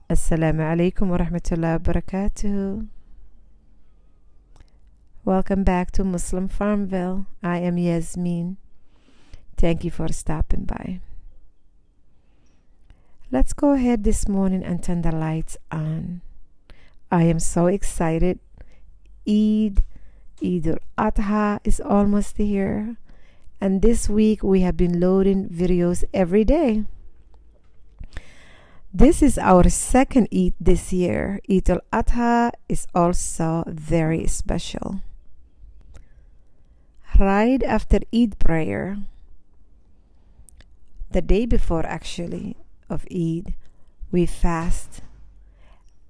Assalamu alaikum wa rahmatullahi wa barakatuh. Welcome back to Muslim Farmville. I am Yasmin. Thank you for stopping by. Let's go ahead this morning and turn the lights on. I am so excited. Eid al-Adha is almost here. And this week we have been loading videos every day. This is our second Eid this year. Eid al-Adha is also very special. Right after Eid prayer, the day before actually of Eid, we fast.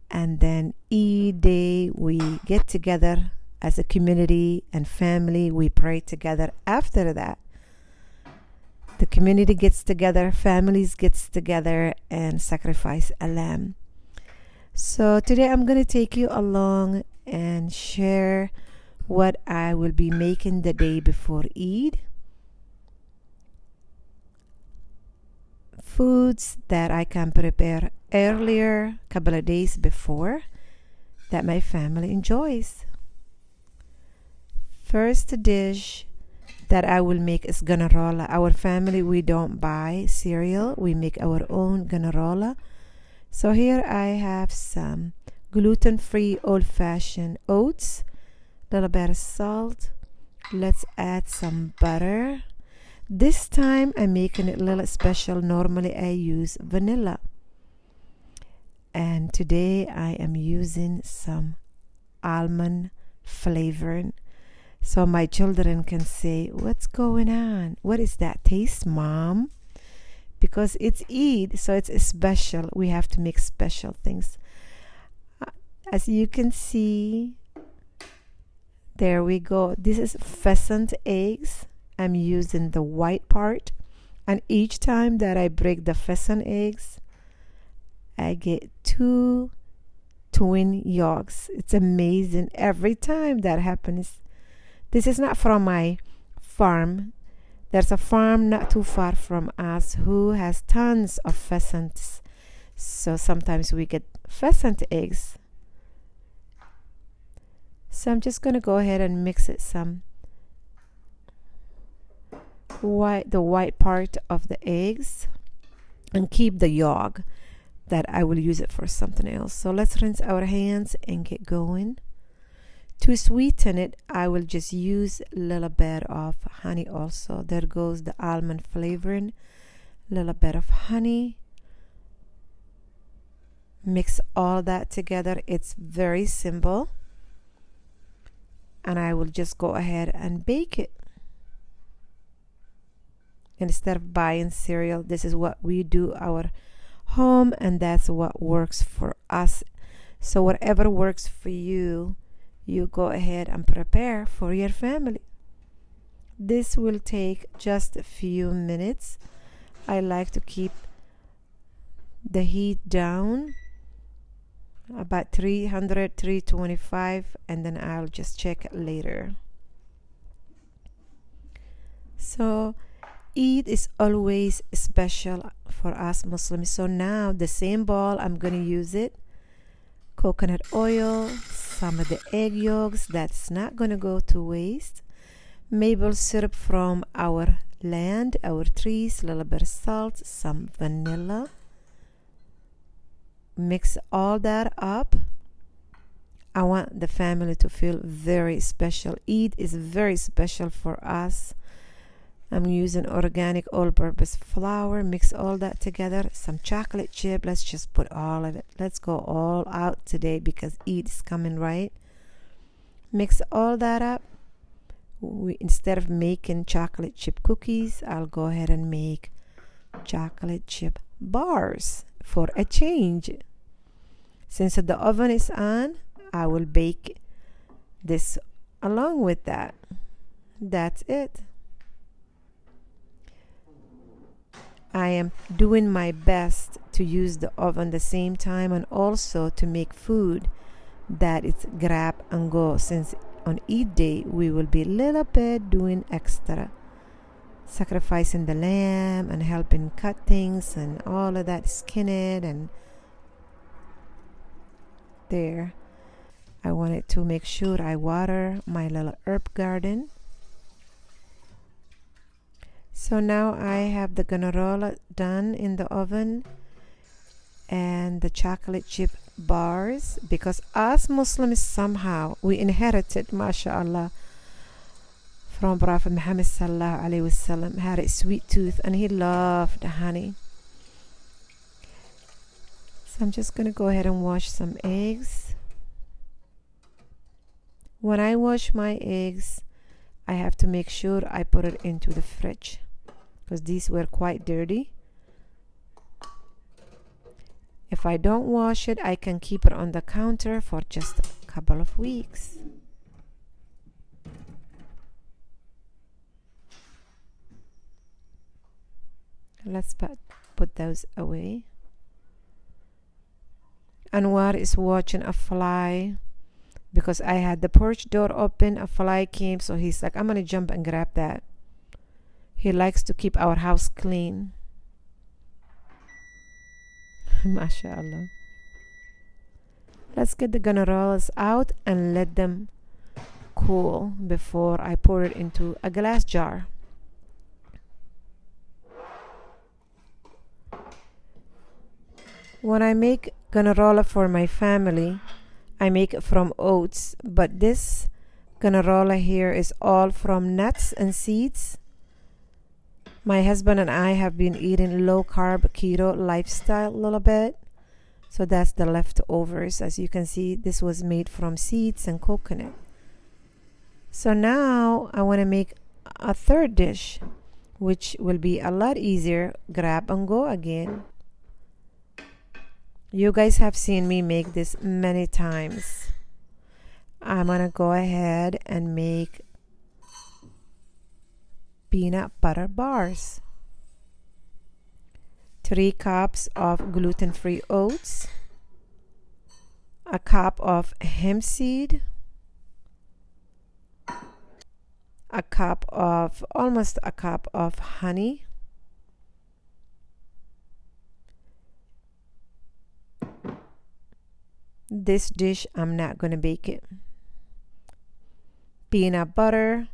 And then Eid day, we get together as a community and family. We pray together. After that, the community gets together, families gets together and sacrifice a lamb. So today I'm going to take you along and share what I will be making the day before Eid. Foods that I can prepare earlier, couple of days before, that my family enjoys. First dish that I will make is granola. Our family, we don't buy cereal. We make our own granola. So here I have some gluten-free old-fashioned oats, a little bit of salt. Let's add some butter. This time I'm making it a little special. Normally I use vanilla. And today I am using some almond flavoring. So my children can say, what's going on? What is that taste, Mom? Because it's Eid, so it's special. We have to make special things. As you can see, there we go. This is pheasant eggs. I'm using the white part. And each time that I break the pheasant eggs, I get 2 twin yolks. It's amazing. Every time that happens. This is not from my farm. There's a farm not too far from us who has tons of pheasants. So sometimes we get pheasant eggs. So I'm just going to go ahead and mix it some the white part of the eggs and keep the yolk that I will use it for something else. So let's rinse our hands and get going. To sweeten it, I will just use a little bit of honey also. There goes the almond flavoring. A little bit of honey. Mix all that together. It's very simple. And I will just go ahead and bake it. Instead of buying cereal, this is what we do our home, and that's what works for us. So whatever works for you, you go ahead and prepare for your family. This will take just a few minutes. I like to keep the heat down about 300, 325, and then I'll just check it later. So Eid is always special for us Muslims. So now the same bowl, I'm going to use it. Coconut oil, some of the egg yolks, that's not going to go to waste. Maple syrup from our land, our trees, a little bit of salt, some vanilla. Mix all that up. I want the family to feel very special. Eid is very special for us. I'm using organic all-purpose flour. Mix all that together. Some chocolate chip. Let's just put all of it. Let's go all out today because Eid is coming, right? Mix all that up. Instead of making chocolate chip cookies, I'll go ahead and make chocolate chip bars for a change. Since the oven is on, I will bake this along with that. That's it. I am doing my best to use the oven the same time and also to make food that it's grab and go, since on Eid day we will be a little bit doing extra, sacrificing the lamb and helping cut things and all of that, skin it and there. I wanted to make sure I water my little herb garden. So now I have the granola done in the oven and the chocolate chip bars, because us Muslims somehow we inherited, mashallah, from Prophet Muhammad sallallahu alaihi wasallam, had a sweet tooth and he loved honey. So I'm just gonna go ahead and wash some eggs. When I wash my eggs, I have to make sure I put it into the fridge because these were quite dirty. If I don't wash it, I can keep it on the counter for just a couple of weeks. Let's put those away. Anwar is watching a fly because I had the porch door open. A fly came, so he's like, I'm gonna jump and grab that. He likes to keep our house clean. MashaAllah. Let's get the granolas out and let them cool before I pour it into a glass jar. When I make granola for my family, I make it from oats, but this granola here is all from nuts and seeds. My husband and I have been eating low-carb keto lifestyle a little bit, so that's the leftovers. As you can see, this was made from seeds and coconut. So now I want to make a third dish, which will be a lot easier. Grab and go again. You guys have seen me make this many times. I'm gonna go ahead and make peanut butter bars. 3 cups of gluten-free oats, a cup of hemp seed, almost a cup of honey, this dish I'm not going to bake it. Peanut butter.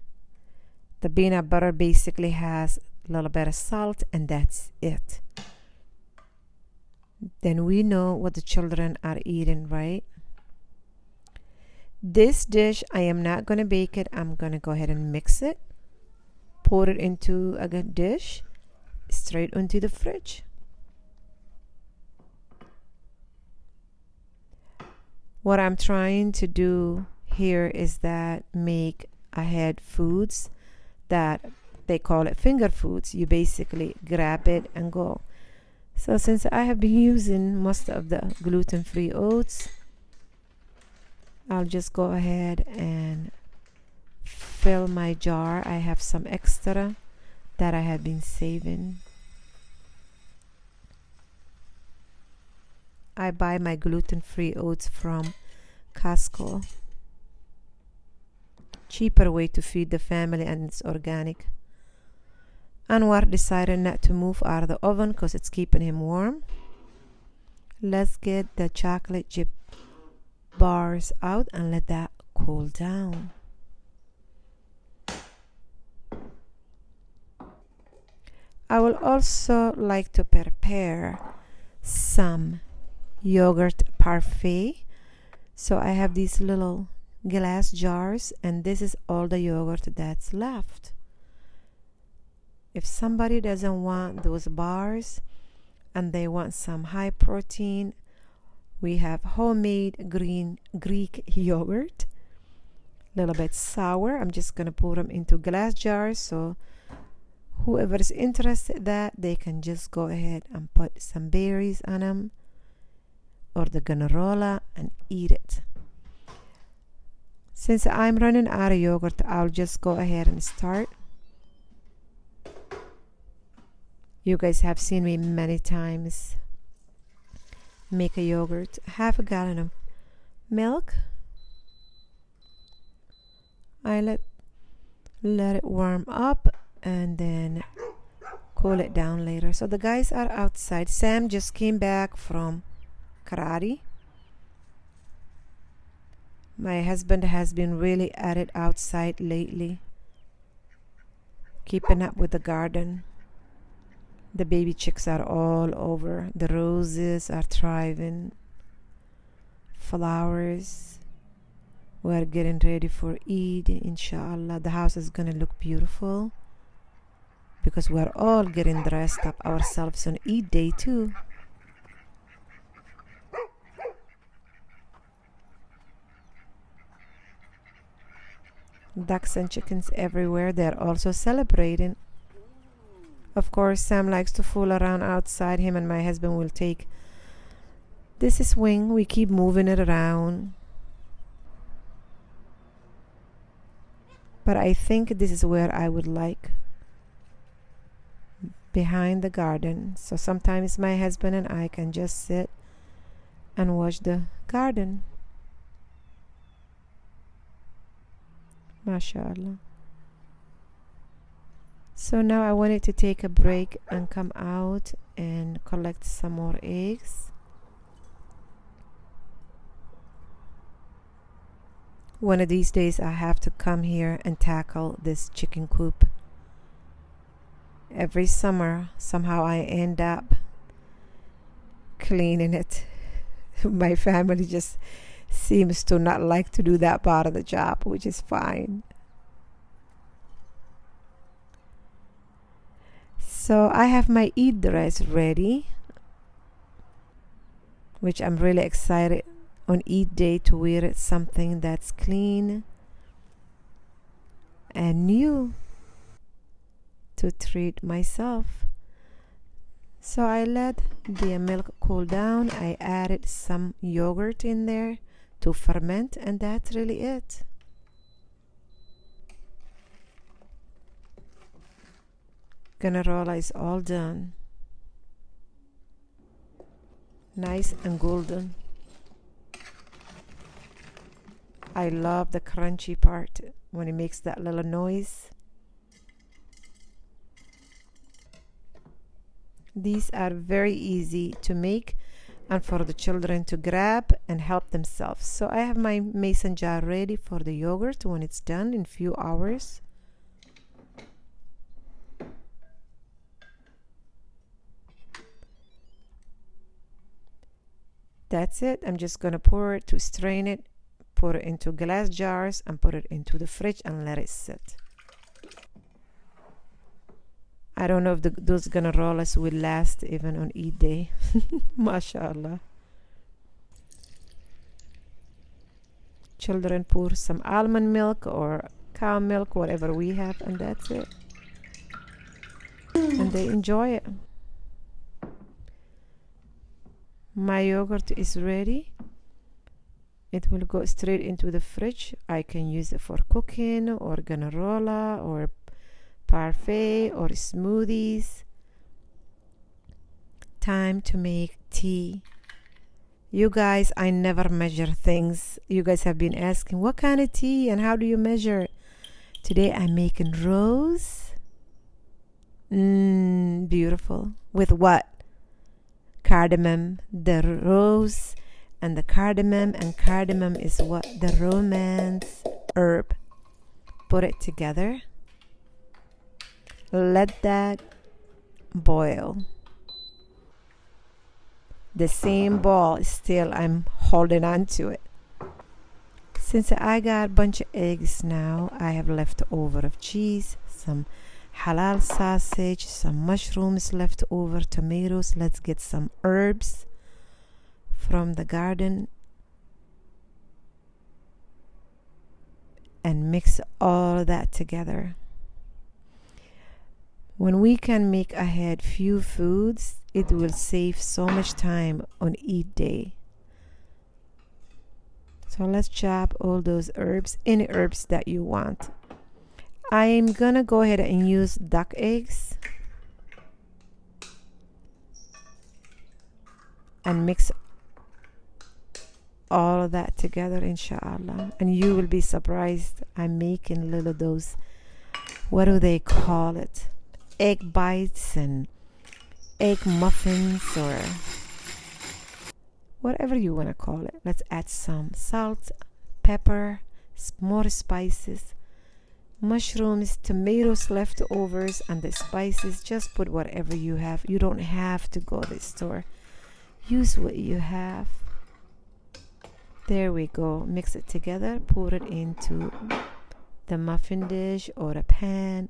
The peanut butter basically has a little bit of salt and that's it. Then we know what the children are eating, right? This dish, I am not going to bake it. I'm going to go ahead and mix it. Pour it into a good dish, straight into the fridge. What I'm trying to do here is that make ahead foods that they call it finger foods. You basically grab it and go. So since I have been using most of the gluten-free oats, I'll just go ahead and fill my jar. I have some extra that I have been saving. I buy my gluten-free oats from Costco. Cheaper way to feed the family, and it's organic. Anwar decided not to move out of the oven because it's keeping him warm. Let's get the chocolate chip bars out and let that cool down. I will also like to prepare some yogurt parfait. So I have these little glass jars and this is all the yogurt that's left. If somebody doesn't want those bars and they want some high protein, we have homemade green Greek yogurt, a little bit sour. I'm just gonna put them into glass jars, so whoever is interested that they can just go ahead and put some berries on them or the granola and eat it. Since I'm running out of yogurt, I'll just go ahead and start. You guys have seen me many times make a yogurt. Half a gallon of milk. I let it warm up and then cool it down later. So the guys are outside. Sam just came back from karate. My husband has been really at it outside lately, keeping up with the garden. The baby chicks are all over. The roses are thriving. Flowers. We're getting ready for Eid, inshaAllah. The house is gonna look beautiful because we're all getting dressed up ourselves on Eid day too. Ducks and chickens everywhere. They're also celebrating. Of course, Sam likes to fool around outside. Him and my husband will take this swing. We keep moving it around. But I think this is where I would like, behind the garden. So sometimes my husband and I can just sit and watch the garden. MashaAllah. So now I wanted to take a break and come out and collect some more eggs. One of these days I have to come here and tackle this chicken coop. Every summer somehow I end up cleaning it. My family just seems to not like to do that part of the job, which is fine. So I have my Eid dress ready, which I'm really excited on Eid day to wear it, something that's clean and new to treat myself. So I let the milk cool down. I added some yogurt in there to ferment, and that's really it. Granola is all done. Nice and golden. I love the crunchy part when it makes that little noise. These are very easy to make and for the children to grab and help themselves. So I have my mason jar ready for the yogurt when it's done in a few hours. That's it. I'm just gonna pour it to strain it, put it into glass jars and put it into the fridge and let it sit. I don't know if those granolas will last even on Eid day. MashaAllah. Children pour some almond milk or cow milk, whatever we have, and that's it. And they enjoy it. My yogurt is ready. It will go straight into the fridge. I can use it for cooking or granola or parfait or smoothies. Time to make tea. You guys, I never measure things. You guys have been asking what kind of tea and how do you measure it? Today I'm making rose. Beautiful. With what? Cardamom. The rose and the cardamom, and cardamom is what? The romance herb. Put it together. Let that boil. The same ball still I'm holding on to it. Since I got a bunch of eggs now, I have leftover of cheese, some halal sausage, some mushrooms left over, tomatoes. Let's get some herbs from the garden and mix all of that together. When we can make ahead few foods, it will save so much time on Eid day. So let's chop all those herbs, any herbs that you want. I'm gonna go ahead and use duck eggs and mix all of that together, inshallah. And you will be surprised. I'm making little those, what do they call it? Egg bites and egg muffins or whatever you want to call it. Let's add some salt, pepper, more spices, mushrooms, tomatoes, leftovers, and the spices. Just put whatever you have. You don't have to go to the store. Use what you have. There we go. Mix it together. Pour it into the muffin dish or a pan,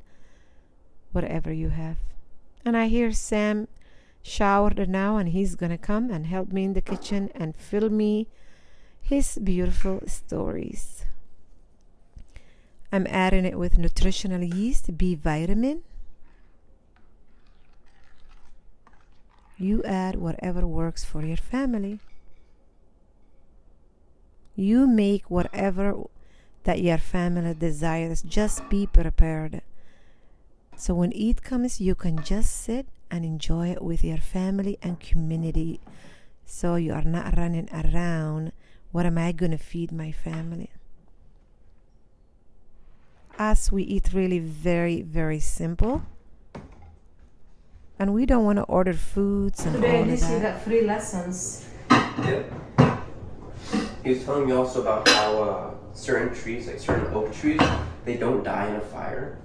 whatever you have. And I hear Sam showered now, and he's gonna come and help me in the kitchen and fill me his beautiful stories. I'm adding it with nutritional yeast, B vitamin. You add whatever works for your family. You make whatever that your family desires. Just be prepared. So when Eid comes, you can just sit and enjoy it with your family and community. So you are not running around, what am I going to feed my family? Us, we eat really very, very simple. And we don't want to order foods and Today, all of that. you got 3 lessons. Yep. He was telling me also about how certain trees, like certain oak trees, they don't die in a fire.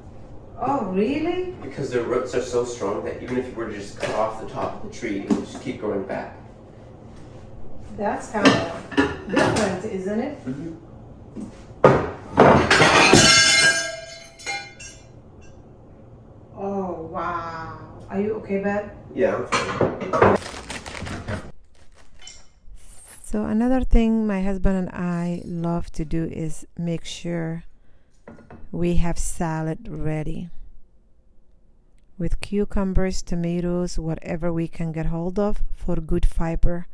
Oh, really? Because their roots are so strong that even if you were to just cut off the top of the tree, it would just keep growing back. That's kind of different, isn't it? Mm-hmm. Oh, wow. Are you okay, babe? Yeah, I'm fine. So another thing my husband and I love to do is make sure we have salad ready with cucumbers, tomatoes, whatever we can get hold of for good fiber.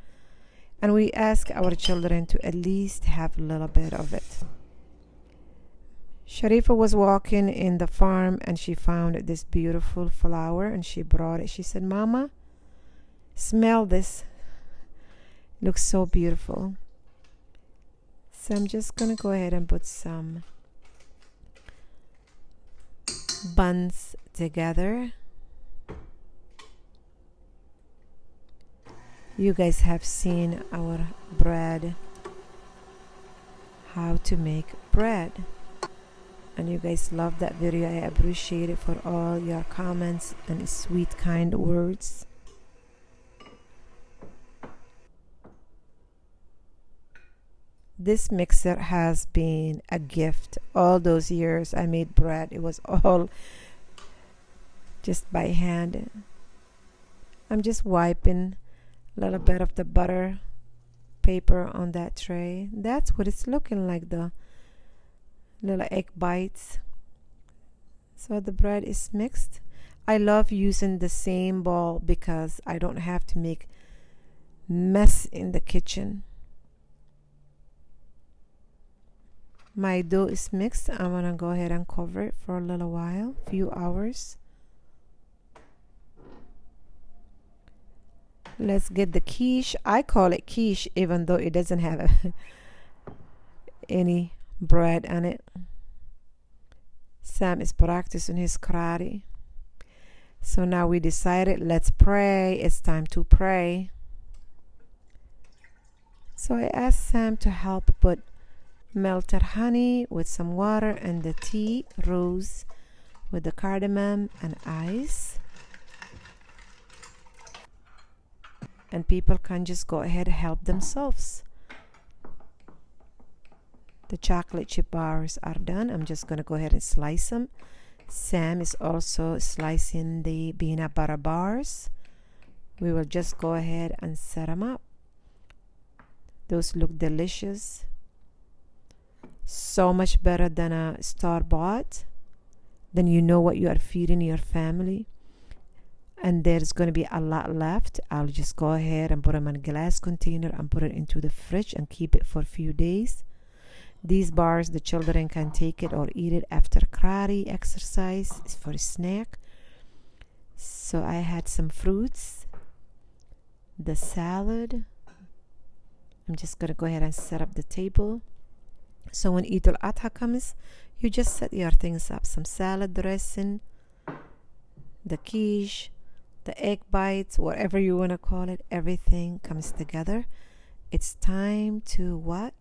And we ask our children to at least have a little bit of it. Sharifa was walking in the farm and she found this beautiful flower and she brought it. She said, Mama, smell this. Looks so beautiful. So I'm just going to go ahead and put some buns together. You guys have seen our bread, how to make bread. And you guys love that video. I appreciate it for all your comments and sweet, kind words. This mixer has been a gift. All those years I made bread, it was all just by hand. I'm just wiping a little bit of the butter paper on that tray. That's what it's looking like, the little egg bites. So the bread is mixed. I love using the same bowl because I don't have to make mess in the kitchen. My dough is mixed. I'm gonna go ahead and cover it for a little while, few hours. Let's get the quiche. I call it quiche even though it doesn't have any bread on it. Sam is practicing his karate. So now we decided, let's pray. It's time to pray. So I asked Sam to help put melted honey with some water and the tea rose with the cardamom and ice. And people can just go ahead and help themselves. The chocolate chip bars are done. I'm just going to go ahead and slice them. Sam is also slicing the peanut butter bars. We will just go ahead and set them up. Those look delicious. So much better than a store-bought. Then you know what you are feeding your family. And there's going to be a lot left. I'll just go ahead and put them in a glass container and put it into the fridge and keep it for a few days. These bars, the children can take it or eat it after karate exercise. It's for a snack. So I had some fruits, the salad. I'm just going to go ahead and set up the table. So when Eid al-Adha comes, you just set your things up. Some salad dressing, the quiche, the egg bites, whatever you want to call it. Everything comes together. It's time to what?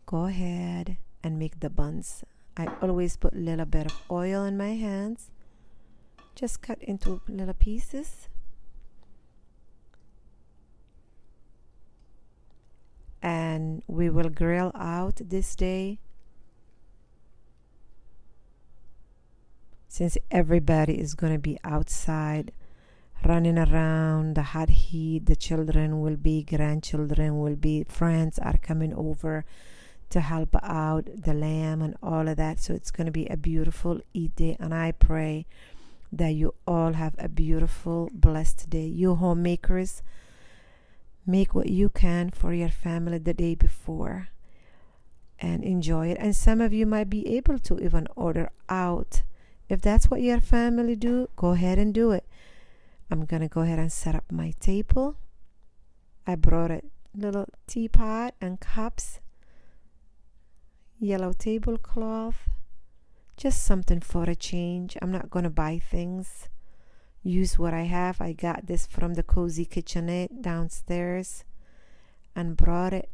go ahead and make the buns. I always put a little bit of oil in my hands. Just cut into little pieces. And we will grill out this day. Since everybody is going to be outside running around, the hot heat, the children will be, grandchildren will be, friends are coming over to help out the lamb and all of that. So it's going to be a beautiful Eid day, and I pray that you all have a beautiful, blessed day. You homemakers, make what you can for your family the day before and enjoy it. And some of you might be able to even order out. If that's what your family do, go ahead and do it. I'm going to go ahead and set up my table. I brought a little teapot and cups, yellow tablecloth, just something for a change. I'm not going to buy things. Use what I have. I got this from the Cozy Kitchenette downstairs and brought it.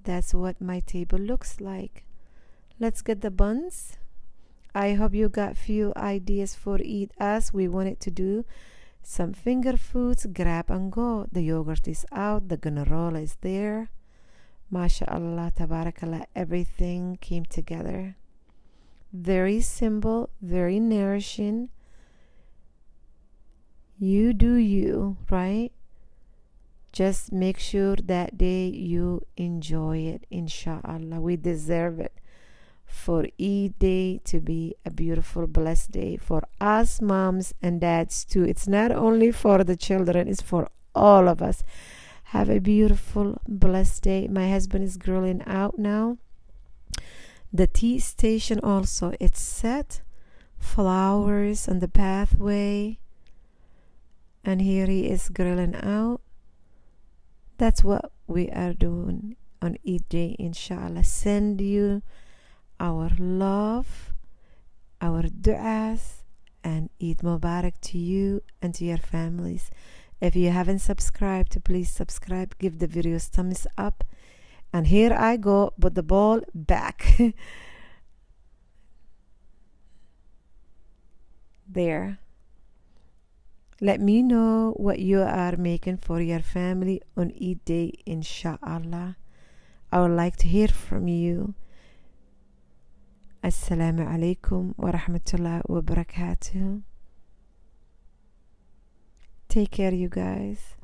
That's what my table looks like. Let's get the buns. I hope you got few ideas for Eid as we wanted to do. Some finger foods, grab and go. The yogurt is out. The granola is there. MashaAllah, tabarakallah, everything came together. Very simple, very nourishing. You do you, right? Just make sure that day you enjoy it, inshaAllah. We deserve it for Eid day to be a beautiful, blessed day for us moms and dads too. It's not only for the children, it's for all of us. Have a beautiful, blessed day. My husband is grilling out now. The tea station also, it's set. Flowers on the pathway. And here he is grilling out. That's what we are doing on Eid day, inshallah. Send you our love, our du'as, and Eid Mubarak to you and to your families. If you haven't subscribed, please subscribe. Give the videos thumbs up. And here I go, put the ball back. There. Let me know what you are making for your family on Eid day, inshaAllah. I would like to hear from you. Assalamu alaikum wa rahmatullahi wa barakatuh. Take care, you guys.